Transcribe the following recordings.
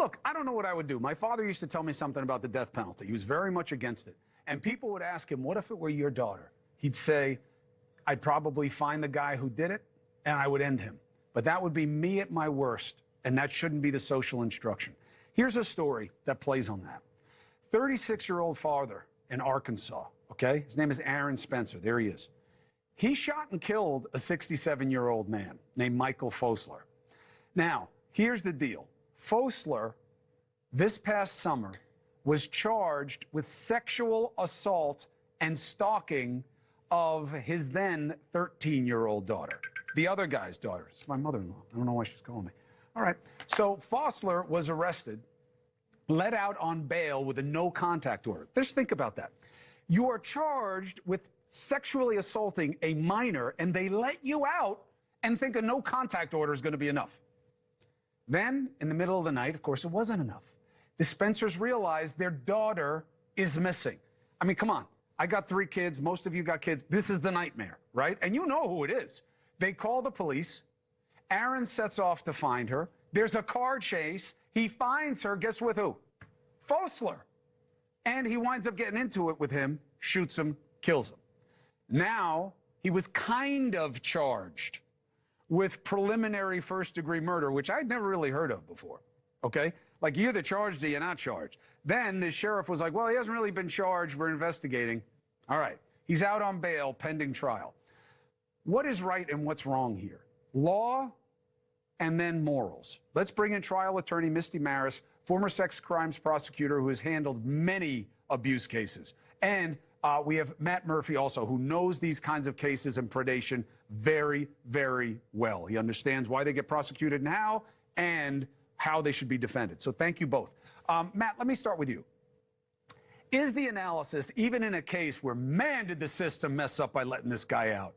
Look, I don't know what I would do. My father used to tell me something about the death penalty. He was very much against it. And people would ask him, what if it were your daughter? He'd say, I'd probably find the guy who did it, and I would end him. But that would be me at my worst, and that shouldn't be the social instruction. Here's a story that plays on that. 36-year-old father in Arkansas, okay? His name is Aaron Spencer. There he is. He shot and killed a 67-year-old man named Michael Esler. Now, here's the deal. Esler, this past summer, was charged with sexual assault and stalking of his then 13-year-old daughter. The other guy's daughter. It's my mother-in-law. I don't know why she's calling me. All right. So Esler was arrested, let out on bail with a no-contact order. Just think about that. You are charged with sexually assaulting a minor, and they let you out and think a no-contact order is going to be enough. Then, in the middle of the night, of course, it wasn't enough. The Spencers realized their daughter is missing. I mean, come on. I got 3 kids. Most of you got kids. This is the nightmare, right? And you know who it is. They call the police. Aaron sets off to find her. There's a car chase. He finds her. Guess with who? Esler. And he winds up getting into it with him, shoots him, kills him. Now, he was kind of charged with preliminary first-degree murder, which I'd never really heard of before, okay? Like, you're either charged or you're not charged. Then the sheriff was like, well, he hasn't really been charged. We're investigating. All right. He's out on bail pending trial. What is right and what's wrong here? Law and then morals. Let's bring in trial attorney Misty Marris, former sex crimes prosecutor who has handled many abuse cases. And we have Matt Murphy also, who knows these kinds of cases and predation very, very well. He understands why they get prosecuted now and how they should be defended. So thank you both. Matt, let me start with you. Is the analysis, even in a case where, man, did the system mess up by letting this guy out,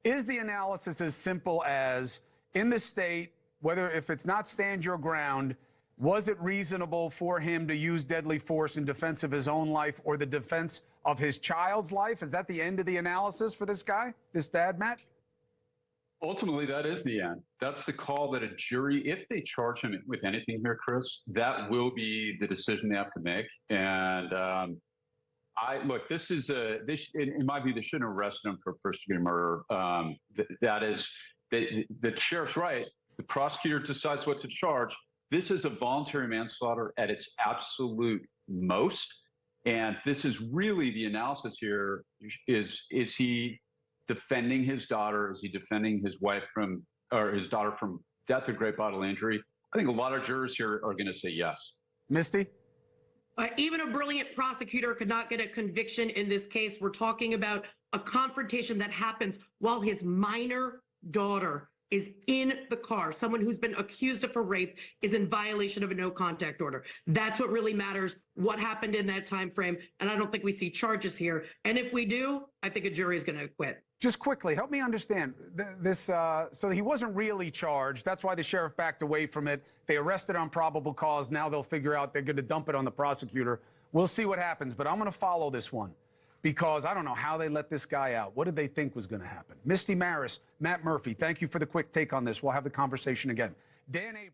is the analysis as simple as, in the state, whether if it's not stand your ground, was it reasonable for him to use deadly force in defense of his own life or the defense of his child's life? Is that the end of the analysis for this guy, this dad, Matt? Ultimately, that is the end. That's the call that a jury, if they charge him with anything here, Chris, that will be the decision they have to make. And look, this is in my view, they shouldn't arrest him for first-degree murder. The sheriff's right. The prosecutor decides what to charge. This is a voluntary manslaughter at its absolute most. And this is really the analysis here is he defending his daughter? Is he defending his wife or his daughter from death or great bodily injury? I think a lot of jurors here are going to say yes. Misty? Even a brilliant prosecutor could not get a conviction in this case. We're talking about a confrontation that happens while his minor daughter is in the car. Someone who's been accused of a rape is in violation of a no-contact order. That's what really matters, what happened in that time frame. And I don't think we see charges here. And if we do, I think a jury is going to acquit. Just quickly, help me understand this. So he wasn't really charged. That's why the sheriff backed away from it. They arrested on probable cause. Now they'll figure out they're going to dump it on the prosecutor. We'll see what happens. But I'm going to follow this one because I don't know how they let this guy out. What did they think was going to happen? Misty Marris, Matt Murphy, thank you for the quick take on this. We'll have the conversation again. Dan Abrams.